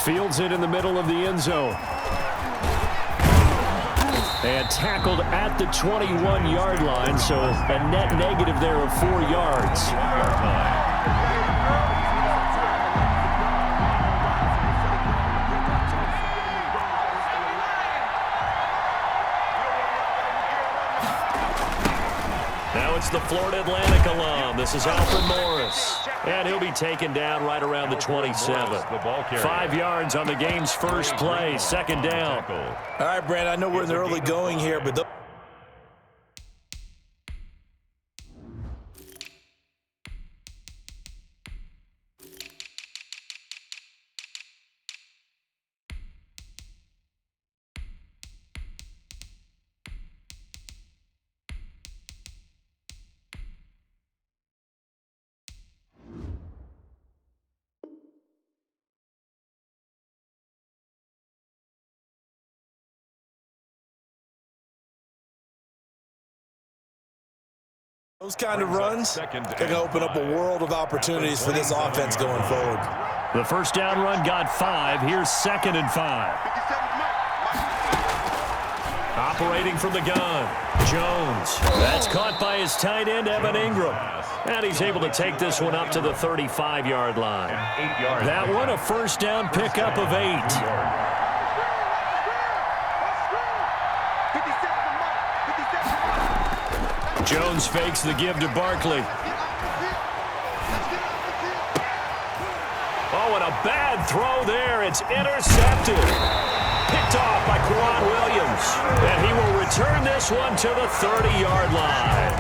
Fields it in the middle of the end zone. And tackled at the 21-yard line, so a net negative there of 4 yards. Now it's the Florida Atlantic alum. This is Alfred Morris. And he'll be taken down right around the 27. 5 yards on the game's first play, second down. All right, Brandon, I know we're in the early going here, but those kind of runs can open up a world of opportunities for this offense going forward. The first down run got 5. Here's 2nd and 5. Operating from the gun, Jones. That's caught by his tight end, Evan Ingram. And he's able to take this one up to the 35-yard line. That one, a first down pickup of 8. Jones fakes the give to Barkley. Oh, and a bad throw there. It's intercepted. Picked off by Quan Williams. And he will return this one to the 30-yard line.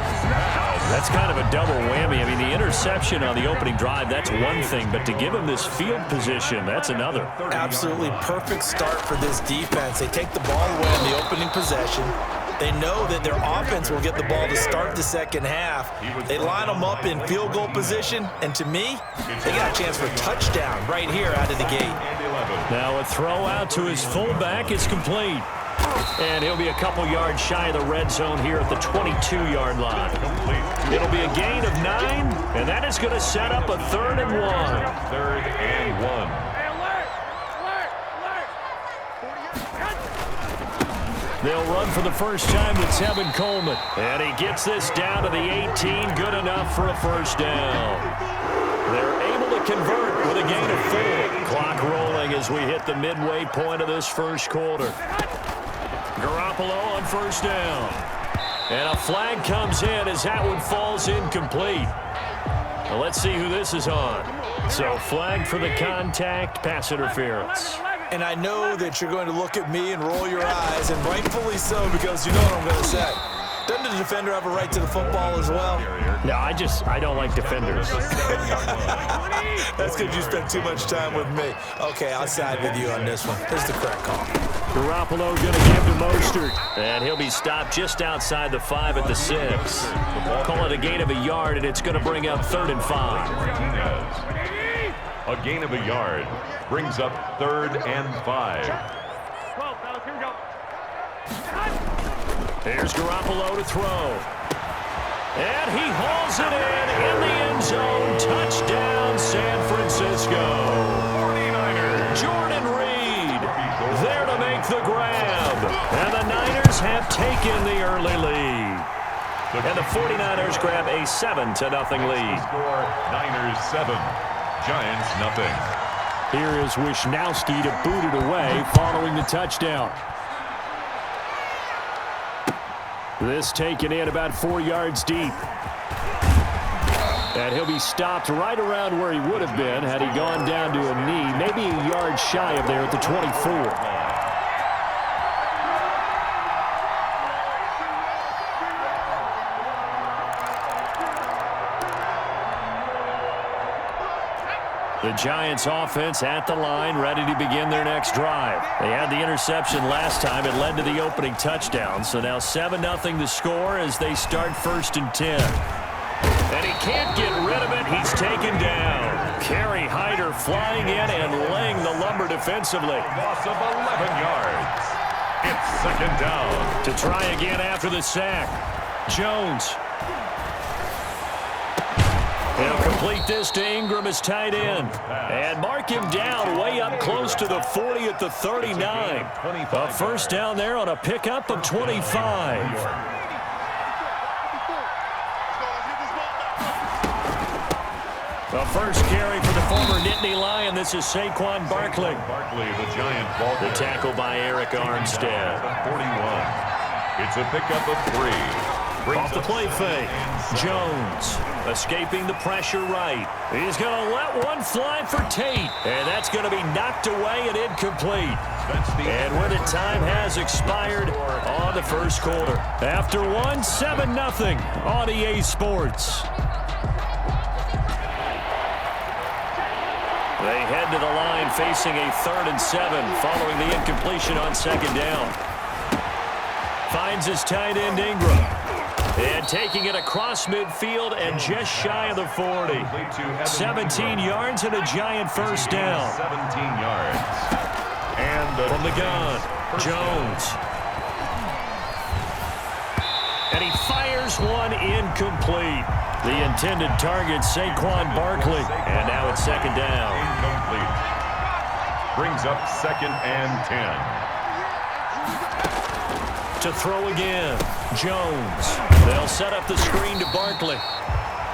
That's kind of a double whammy. I mean, the interception on the opening drive, that's one thing. But to give him this field position, that's another. Absolutely perfect start for this defense. They take the ball away on the opening possession. They know that their offense will get the ball to start the second half. They line them up in field goal position, and to me, they got a chance for a touchdown right here out of the gate. Now a throw out to his fullback is complete. And he'll be a couple yards shy of the red zone here at the 22-yard line. It'll be a gain of 9, and that is going to set up a 3rd and 1. 3rd and 1. They'll run for the first time with Tevin Coleman. And he gets this down to the 18. Good enough for a first down. They're able to convert with a gain of 4. Clock rolling as we hit the midway point of this first quarter. Garoppolo on first down. And a flag comes in as that one falls incomplete. Well, let's see who this is on. So flag for the contact, pass interference. And I know that you're going to look at me and roll your eyes, and rightfully so, because you know what I'm going to say. Doesn't the defender have a right to the football as well? No, I don't like defenders. That's because you spent too much time with me. Okay, I'll side with you on this one. Here's the correct call. Garoppolo going to give to Mostert. And he'll be stopped just outside the 5 at the 6. Call it a gain of a yard, and it's going to bring up 3rd and 5. A gain of a yard brings up 3rd and 5. Here's Garoppolo to throw. And he hauls it in the end zone. Touchdown, San Francisco. 49ers. Jordan Reed there to make the grab. And the Niners have taken the early lead. And the 49ers grab a 7-0 lead. Score Niners 7, Giants nothing. Here is Wisnowski to boot it away following the touchdown. This taken in about 4 yards deep. And he'll be stopped right around where he would have been had he gone down to a knee, maybe a yard shy of there at the 24. The Giants offense at the line, ready to begin their next drive. They had the interception last time. It led to the opening touchdown. So now 7-0 the score as they start 1st and 10. And he can't get rid of it. He's taken down. Kerry Hyder flying in and laying the lumber defensively. Loss of 11 yards. It's 2nd down. To try again after the sack. Jones. He'll complete this to Ingram as tight end. And mark him down way up close to the 40 at the 39. A first down there on a pickup of 25. The first carry for the former Nittany Lion. This is Saquon Barkley. The Giant ball. The tackle by Eric Armstead. 41. It's a pickup of 3. Off the play fake. Jones escaping the pressure right. He's going to let one fly for Tate. And that's going to be knocked away and incomplete. And when the time has expired on the first quarter. After one, 7-0 on EA Sports. They head to the line facing a 3rd and 7 following the incompletion on second down. Finds his tight end Ingram. And taking it across midfield and just shy of the 40. 17 yards and a Giant first down. 17 yards. And from the gun, Jones. And he fires one incomplete. The intended target, Saquon Barkley. And now it's second down. Incomplete. Brings up 2nd and 10. To throw again, Jones. They'll set up the screen to Barkley.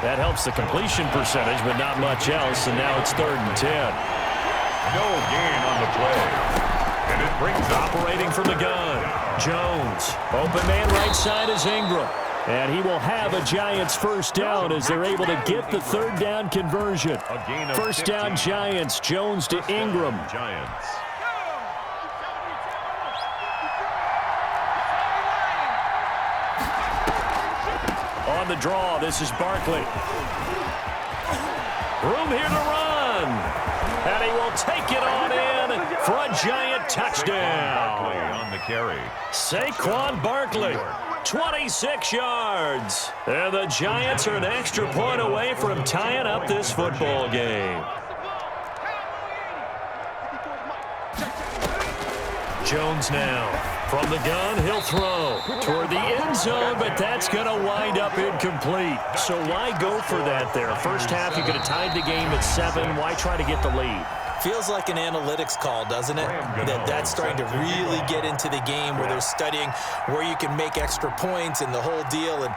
That helps the completion percentage, but not much else. And now it's 3rd and 10. No gain on the play. And it brings operating from the gun. Jones. Open man right side is Ingram. And he will have a Giants first down as they're able to get the 3rd down conversion. First down Giants. Jones to Ingram. Giants. On the draw, this is Barkley. Room here to run. And he will take it on in for a Giant touchdown. On the carry. Saquon Barkley. 26 yards. And the Giants are an extra point away from tying up this football game. Jones now. From the gun, he'll throw toward the end zone, but that's going to wind up incomplete. So why go for that there? First half, you could have tied the game at 7. Why try to get the lead? Feels like an analytics call, doesn't it? That's starting to really get into the game where they're studying where you can make extra points and the whole deal and,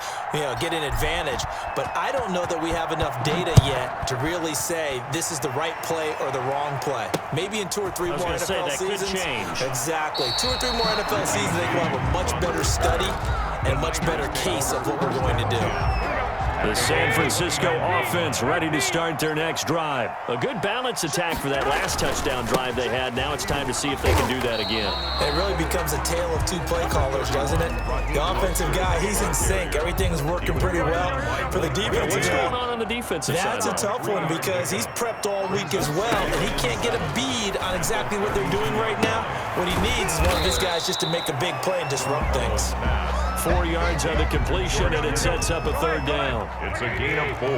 get an advantage. But I don't know that we have enough data yet to really say this is the right play or the wrong play. Maybe in 2 or 3 more NFL seasons. Could change. Exactly. 2 or 3 more NFL seasons, they will have a much better study and a much better case of what we're going to do. The San Francisco offense ready to start their next drive. A good balance attack for that last touchdown drive they had. Now it's time to see if they can do that again. It really becomes a tale of 2 play callers, doesn't it? The offensive guy, he's in sync. Everything's working pretty well. For the defensive What's guy, going on the defensive side? that's a tough one because he's prepped all week as well, and he can't get a bead on exactly what they're doing right now. What he needs is one of his guys just to make a big play and disrupt things. 4 yards on the completion, and it sets up a 3rd down. It's a gain of 4.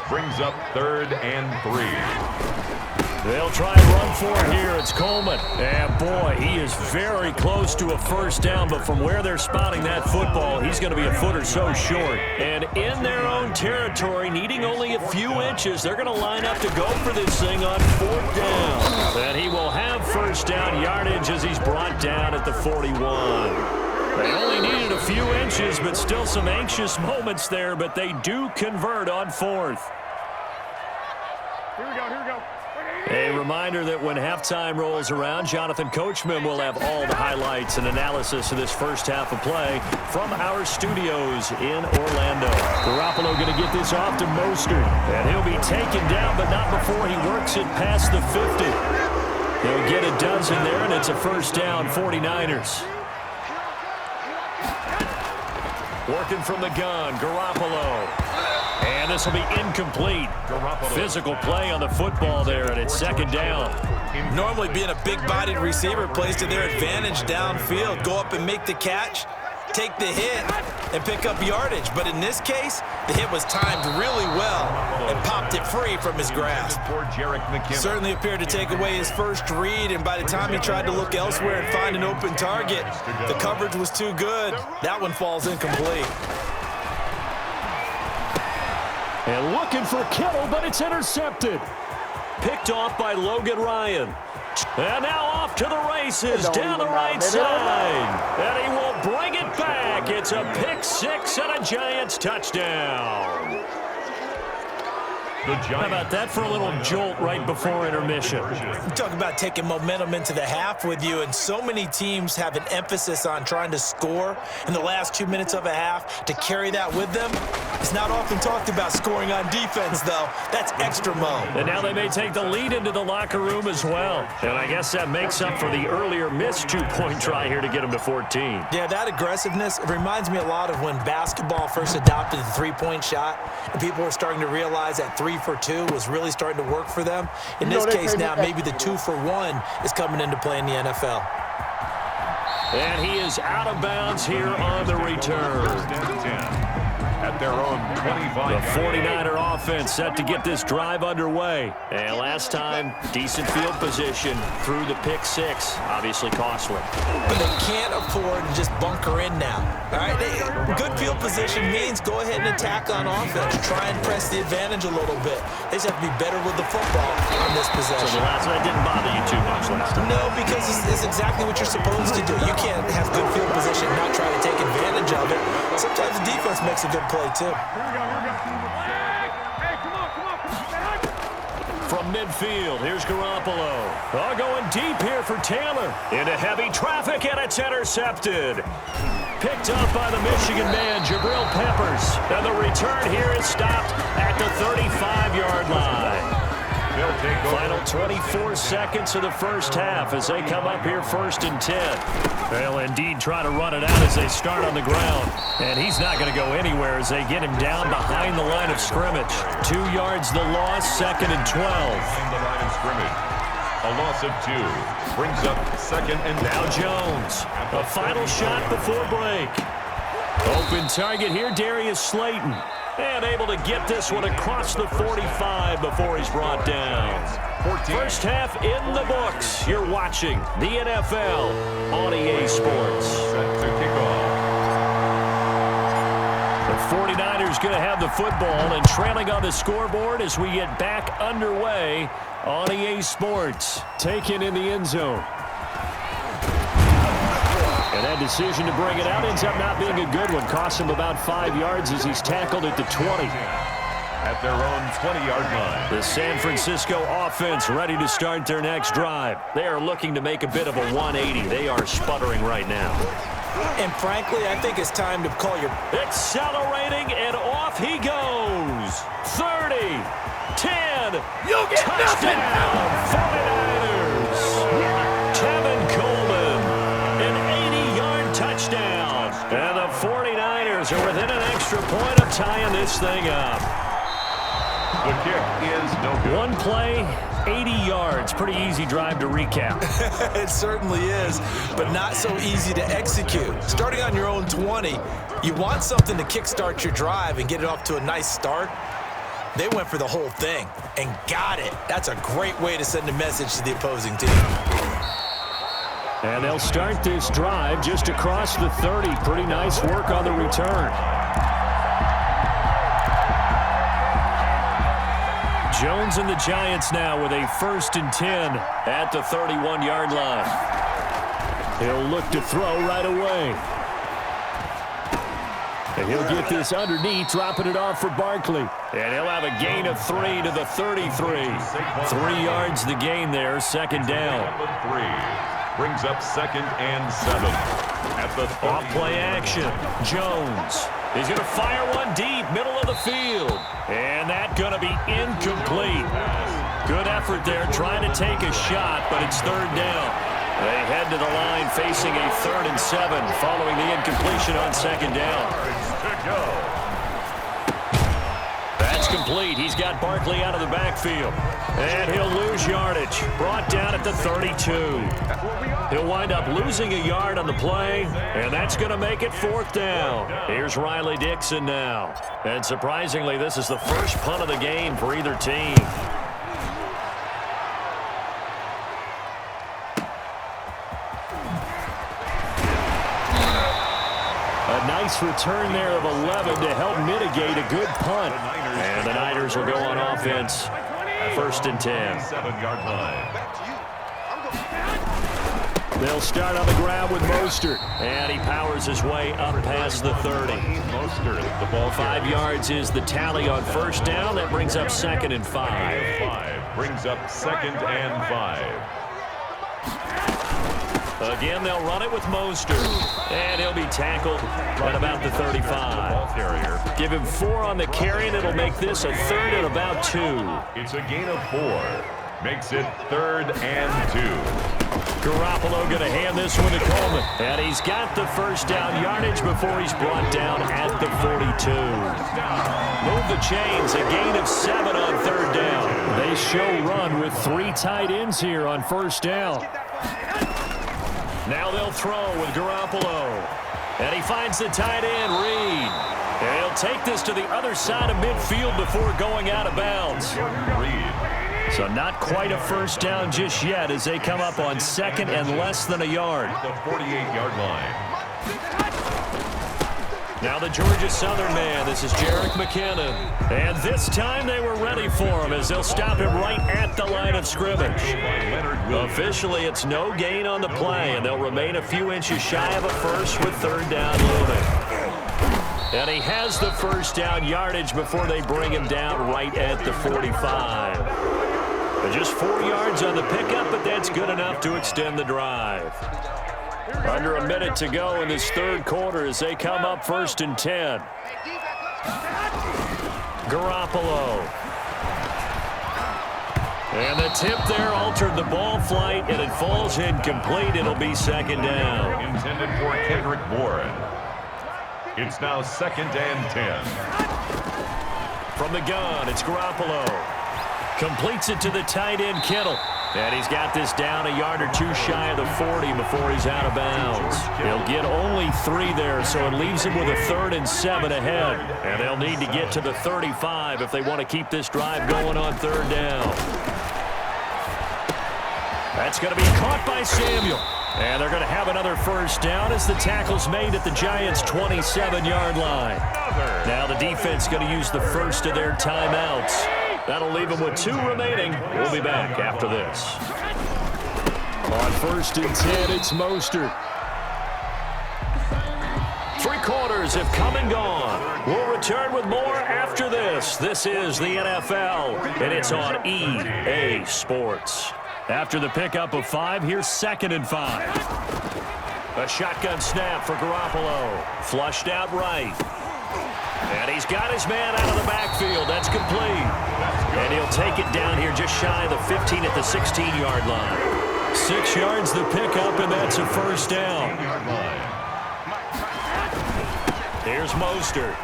Brings up 3rd and 3. They'll try and run for it here. It's Coleman. And, boy, he is very close to a first down, but from where they're spotting that football, he's going to be a foot or so short. And in their own territory, needing only a few inches, they're going to line up to go for this thing on 4th down. And he will have first down yardage as he's brought down at the 41. They only needed a few inches, but still some anxious moments there, but they do convert on 4th. Here we go. A reminder that when halftime rolls around, Jonathan Coachman will have all the highlights and analysis of this first half of play from our studios in Orlando. Garoppolo going to get this off to Mostert, and he'll be taken down, but not before he works it past the 50. He'll get a dozen there, and it's a first down, 49ers. Working from the gun, Garoppolo. And this will be incomplete. Physical play on the football there, and it's 2nd down. Normally being a big-bodied receiver plays to their advantage downfield. Go up and make the catch, take the hit, and pick up yardage. But in this case, the hit was timed really well and popped it free from his grasp. Certainly appeared to take away his first read, and by the time he tried to look elsewhere and find an open target, the coverage was too good. That one falls incomplete. And looking for Kittle, but it's intercepted. Picked off by Logan Ryan. And now off to the races down the right side. And he will bring it back. It's a pick six and a Giants touchdown. How about that for a little jolt right before intermission? You talk about taking momentum into the half with you, and so many teams have an emphasis on trying to score in the last 2 minutes of a half to carry that with them. It's not often talked about scoring on defense, though. That's extra mode. And now they may take the lead into the locker room as well. And I guess that makes up for the earlier missed two-point try here to get them to 14. Yeah, that aggressiveness, it reminds me a lot of when basketball first adopted the three-point shot, and people were starting to realize that 3 for 2 was really starting to work for them. In this case now, maybe the 2 for 1 is coming into play in the NFL. And he is out of bounds here on the return. First and 10 at their own 25. The 49er offense set to get this drive underway. And last time, decent field position through the pick six. Obviously costly. But they can't afford to just bunker in now. All right, good field position means go ahead and attack on offense. Try and press the advantage a little bit. They just have to be better with the football on this possession. So the last one didn't bother you too much last time? No, because it's exactly what you're supposed to do. You can't have good field position and not try to take advantage of it. Sometimes the defense makes a good play, too. Here we go, here we go. Hey, come on. From midfield, here's Garoppolo. Oh, going deep here for Taylor. Into heavy traffic, and it's intercepted. Picked up by the Michigan man, Jabril Peppers. And the return here is stopped at the 35-yard line. Final 24 seconds of the first half as they come up here 1st and 10. They'll indeed try to run it out as they start on the ground. And he's not going to go anywhere as they get him down behind the line of scrimmage. 2 yards the loss, 2nd and 12. Behind the line of scrimmage. A loss of 2 brings up 2nd and now Jones. A final shot before break. Open target here, Darius Slayton. And able to get this one across the 45 before he's brought down. First half in the books. You're watching the NFL on EA Sports. set to kick off. The 49ers going to have the football and trailing on the scoreboard as we get back underway on EA Sports. Taken in the end zone. And that decision to bring it out ends up not being a good one. Costs him about 5 yards as he's tackled at the 20. At their own 20-yard line. The San Francisco offense ready to start their next drive. They are looking to make a bit of a 180. They are sputtering right now. And frankly, I think it's time to call your... Accelerating, and off he goes. 30, 10, You'll get touchdown, 49ers. Tevin Coleman, an 80-yard touchdown. And the 49ers are within an extra point of tying this thing up. The kick is no good. One play, 80 yards. Pretty easy drive to recap. It certainly is, but not so easy to execute. Starting on your own 20, you want something to kickstart your drive and get it off to a nice start. They went for the whole thing and got it. That's a great way to send a message to the opposing team. And they'll start this drive just across the 30. Pretty nice work on the return. Jones and the Giants now with a 1st and 10 at the 31-yard line. He'll look to throw right away. And he'll get this underneath, dropping it off for Barkley. And he'll have a gain of 3 to the 33. 3 yards the gain there, 2nd down. 3 brings up 2nd and 7. At the Off play action. Jones. He's going to fire one deep, middle of the field. And that's going to be incomplete. Good effort there, trying to take a shot, but it's 3rd down. They head to the line facing a 3rd and 7 following the incompletion on 2nd down. That's complete. He's got Barkley out of the backfield. And he'll lose yardage. Brought down at the 32. He'll wind up losing a yard on the play, and that's going to make it 4th down. Here's Riley Dixon now. And surprisingly, this is the first punt of the game for either team. A nice return there of 11 to help mitigate a good punt. And the Niners will go on offense. 1st and 10. 7-yard line. They'll start on the ground with Mostert. And he powers his way up past the 30. Mostert, the ball 5 yards is the tally on 1st down. That brings up 2nd and 5. 5 brings up 2nd and 5. Again, they'll run it with Mostert. And he'll be tackled at about the 35. Ball carrier. Give him 4 on the carry, and it'll make this a 3rd and about 2. It's a gain of 4. Makes it 3rd and 2. Garoppolo going to hand this one to Coleman. And he's got the 1st down yardage before he's brought down at the 42. Move the chains, a gain of 7 on 3rd down. They show run with 3 tight ends here on 1st down. Now they'll throw with Garoppolo. And he finds the tight end, Reed. And he'll take this to the other side of midfield before going out of bounds. Reed. So not quite a 1st down just yet as they come up on 2nd and less than a yard. The 48-yard line. Now the Georgia Southern man, this is Jerick McKinnon. And this time they were ready for him as they'll stop him right at the line of scrimmage. Officially, it's no gain on the play, and they'll remain a few inches shy of a 1st with 3rd down looming. And he has the 1st down yardage before they bring him down right at the 45. But just 4 yards on the pickup, but that's good enough to extend the drive. Under a minute to go in this 3rd quarter as they come up 1st and 10. Garoppolo. And the tip there altered the ball flight, and it falls incomplete. It'll be 2nd down. Intended for Kendrick Bourne. It's now 2nd and 10. From the gun, it's Garoppolo. Completes it to the tight end, Kittle. And he's got this down a yard or 2 shy of the 40 before he's out of bounds. He'll get only 3 there, so it leaves him with a 3rd and 7 ahead. And they'll need to get to the 35 if they want to keep this drive going on 3rd down. That's going to be caught by Samuel. And they're going to have another 1st down as the tackle's made at the Giants' 27-yard line. Now the defense going to use the first of their timeouts. That'll leave them with 2 remaining. We'll be back after this. On 1st and 10, it's Mostert. 3 quarters have come and gone. We'll return with more after this. This is the NFL, and it's on EA Sports. After the pickup of 5, here's 2nd and 5. A shotgun snap for Garoppolo. Flushed out right. And he's got his man out of the backfield. That's complete. And he'll take it down here just shy of the 15 at the 16-yard line. 6 yards the pickup, and that's a 1st down. Here's Mostert.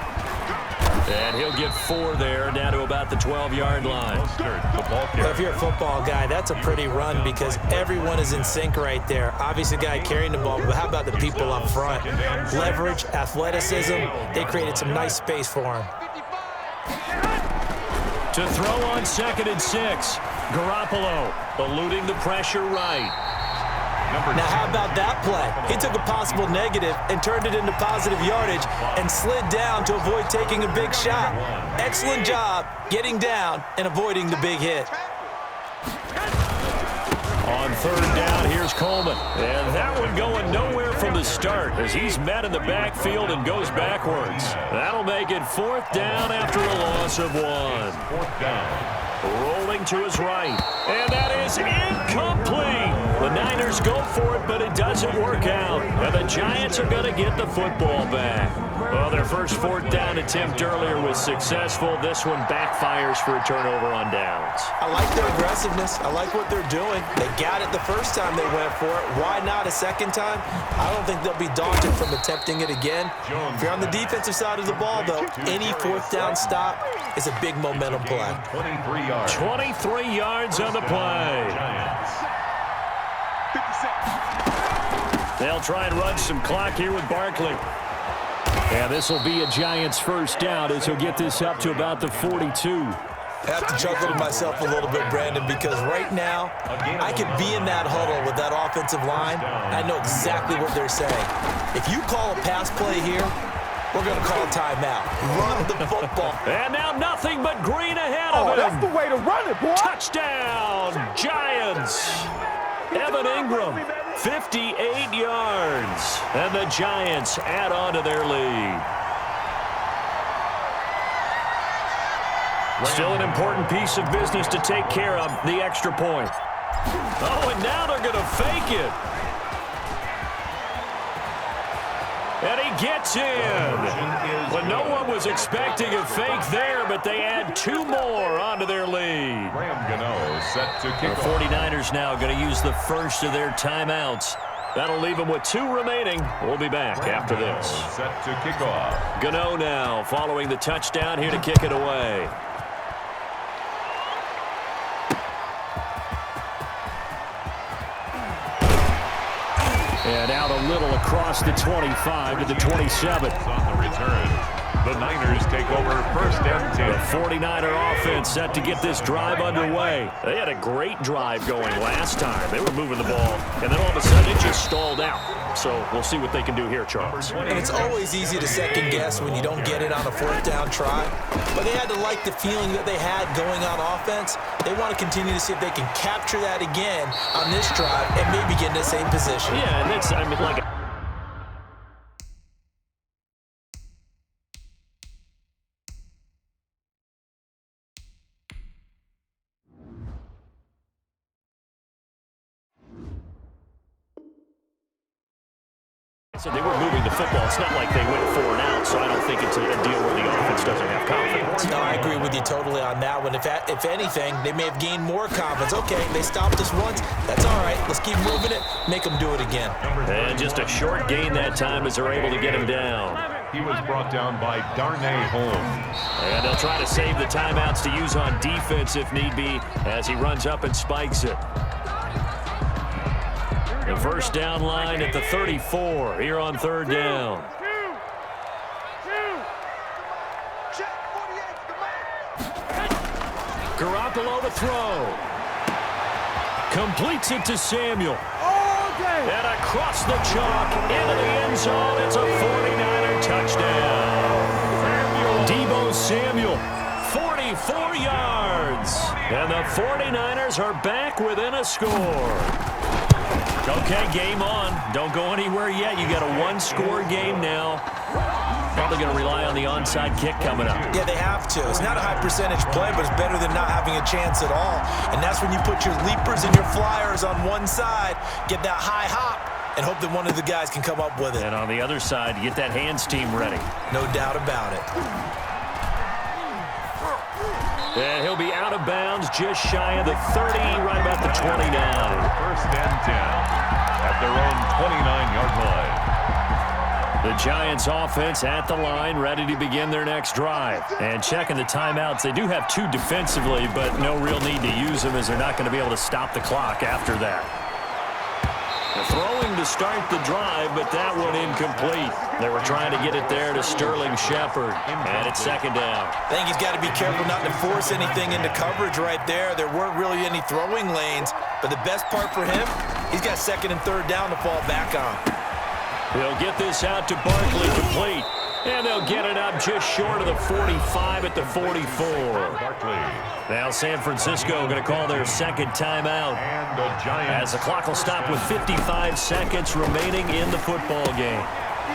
And he'll get 4 there, down to about the 12-yard line. Well, if you're a football guy, that's a pretty run because everyone is in sync right there. Obviously, the guy carrying the ball, but how about the people up front? Leverage, athleticism, they created some nice space for him. To throw on 2nd and 6, Garoppolo eluding the pressure right. Now, how about that play? He took a possible negative and turned it into positive yardage and slid down to avoid taking a big shot. Excellent job getting down and avoiding the big hit. On 3rd down, here's Coleman. And that one going nowhere from the start as he's met in the backfield and goes backwards. That'll make it 4th down after a loss of 1. 4th down. Rolling to his right. And that is incomplete. The Niners go for it, but it doesn't work out. And the Giants are going to get the football back. Well, their first 4th down attempt earlier was successful. This one backfires for a turnover on downs. I like their aggressiveness. I like what they're doing. They got it the first time they went for it. Why not a second time? I don't think they'll be daunted from attempting it again. If you're on the defensive side of the ball, though, any 4th down stop is a big momentum play. 23 yards. 23 yards on the play. They'll try and run some clock here with Barkley. And this will be a Giants 1st down as he'll get this up to about the 42. I have to chuckle to myself a little bit, Brandon, because right now I could be in that huddle with that offensive line. I know exactly what they're saying. If you call a pass play here, we're going to call a timeout. Run the football. And now nothing but green ahead of him. That's the way to run it, boy. Touchdown, Giants. Evan Ingram, 58 yards. And the Giants add on to their lead. Still an important piece of business to take care of, the extra point. Oh, and now they're going to fake it. And he gets in. Well, no one was expecting a fake there, but they add 2 more onto their lead. Graham Gano set to kick The off. 49ers now going to use the first of their timeouts. That'll leave them with 2 remaining. We'll be back after this. Set to kick off. Gano now following the touchdown here to kick it away. And out a little across the 25 to the 27. On the return, the Niners take over first and 10. The 49er offense set to get this drive underway. They had a great drive going last time. They were moving the ball, and then all of a sudden it just stalled out. So we'll see what they can do here, Charles. And it's always easy to second guess when you don't get it on a 4th down try. But they had to like the feeling that they had going on offense. They want to continue to see if they can capture that again on this drive and maybe get in the same position. Yeah, and that's, I mean, like... So they were moving the football. It's not like they went 4 and out, so I don't think it's a deal where the offense doesn't have confidence. No, I agree with you totally on that one. If anything, they may have gained more confidence. Okay, they stopped us once. That's all right. Let's keep moving it. Make them do it again. And just a short gain that time as they're able to get him down. He was brought down by Darnay Holmes. And they'll try to save the timeouts to use on defense if need be as he runs up and spikes it. The first down line at the 34 here on 3rd down. Garoppolo to throw. Completes it to Samuel. And across the chalk into the end zone. It's a 49er touchdown. Deebo Samuel, 44 yards. And the 49ers are back within a score. Okay, game on. Don't go anywhere yet. You got a 1-score game now. Probably going to rely on the onside kick coming up. Yeah, they have to. It's not a high percentage play, but it's better than not having a chance at all. And that's when you put your leapers and your flyers on one side, get that high hop, and hope that one of the guys can come up with it. And on the other side, get that hands team ready. No doubt about it. And he'll be out of bounds just shy of the 30, right about the 29. First and 10 at their own 29-yard line. The Giants offense at the line, ready to begin their next drive. And checking the timeouts, they do have 2 defensively, but no real need to use them as they're not going to be able to stop the clock after that. Throwing to start the drive, but that one incomplete. They were trying to get it there to Sterling Shepard, and it's 2nd down. I think he's got to be careful not to force anything into coverage right there. There weren't really any throwing lanes, but the best part for him, he's got 2nd and 3rd down to fall back on. They'll get this out to Barkley, complete. And they'll get it up just short of the 45 at the 44. Barkley. Now San Francisco going to call their 2nd timeout. And the Giants. As the clock will stop with 55 seconds remaining in the football game.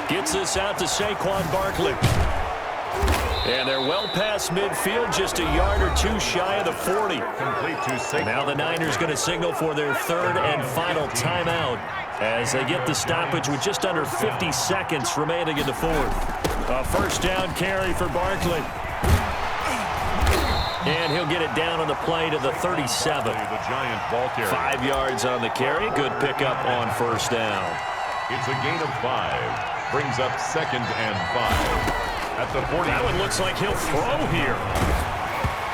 Gets this out to Saquon Barkley. And they're well past midfield, just a yard or 2 shy of the 40. Complete to Saquon. Now the Niners going to signal for their 3rd and final timeout as they get the stoppage with just under 50 seconds remaining in the 4th. A first down carry for Barkley. And he'll get it down on the play to the 37. The Giant ball carrier. 5 yards on the carry. Good pickup on first down. It's a gain of 5. Brings up 2nd and 5. At the 40. That one looks like he'll throw here.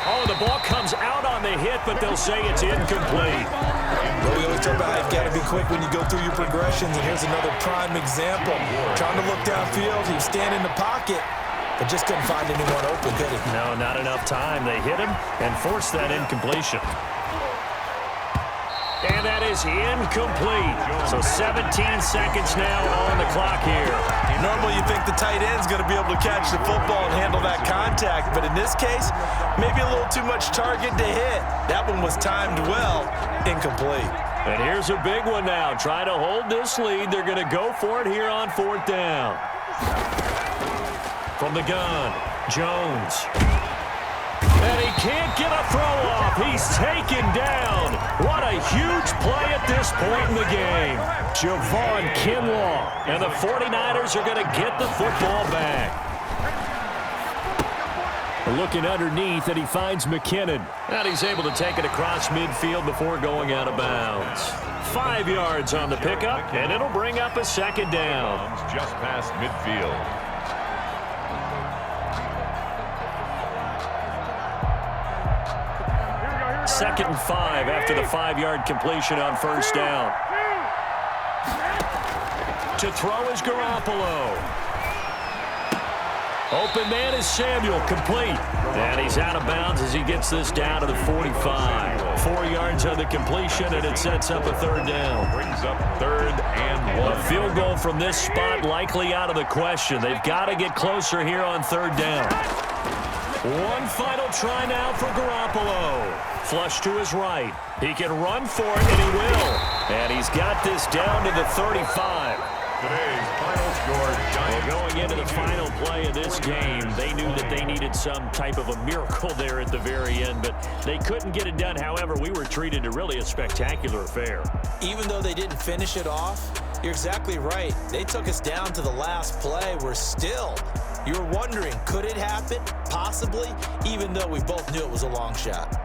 Oh, the ball comes out on the hit, but they'll say it's incomplete. Well, we always talk about how you've got to be quick when you go through your progressions, and here's another prime example. Trying to look downfield, he was standing in the pocket, but just couldn't find anyone open, could he? No, not enough time. They hit him and forced that incompletion. And that is incomplete. So 17 seconds now on the clock here. Normally you think the tight end's going to be able to catch the football and handle that contact, but in this case, maybe a little too much target to hit. That one was timed well, incomplete. And here's a big one now. Trying to hold this lead. They're going to go for it here on 4th down. From the gun, Jones. And he can't get a throw off. He's taken down. What a huge play at this point in the game. Javon Kinlaw. And the 49ers are going to get the football back. Looking underneath, and he finds McKinnon. And he's able to take it across midfield before going out of bounds. 5 yards on the pickup, and it'll bring up a 2nd down. Just past midfield. 2nd and 5 after the 5-yard completion on 1st down. To throw is Garoppolo. Open man is Samuel, complete. And he's out of bounds as he gets this down to the 45. 4 yards on the completion, and it sets up a 3rd down. Brings up 3rd and 1. A field goal from this spot likely out of the question. They've got to get closer here on 3rd down. One final try now for Garoppolo. Flush to his right. He can run for it, and he will. And he's got this down to the 35. Today's final score, Giants. Going into the final play of this game, they knew that they needed some type of a miracle there at the very end, but they couldn't get it done. However, we were treated to really a spectacular affair. Even though they didn't finish it off, you're exactly right. They took us down to the last play. We're still, you're wondering, could it happen? Possibly, even though we both knew it was a long shot.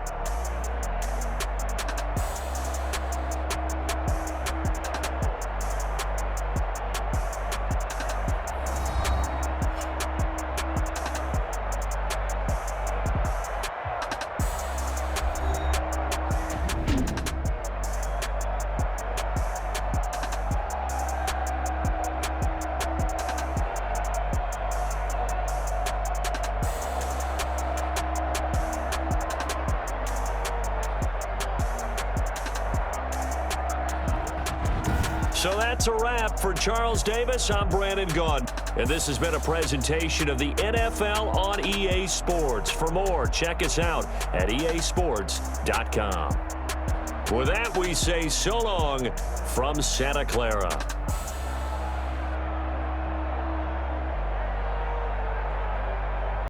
So that's a wrap for Charles Davis. I'm Brandon Gaudin, and this has been a presentation of the NFL on EA Sports. For more, check us out at easports.com. With that, we say so long from Santa Clara.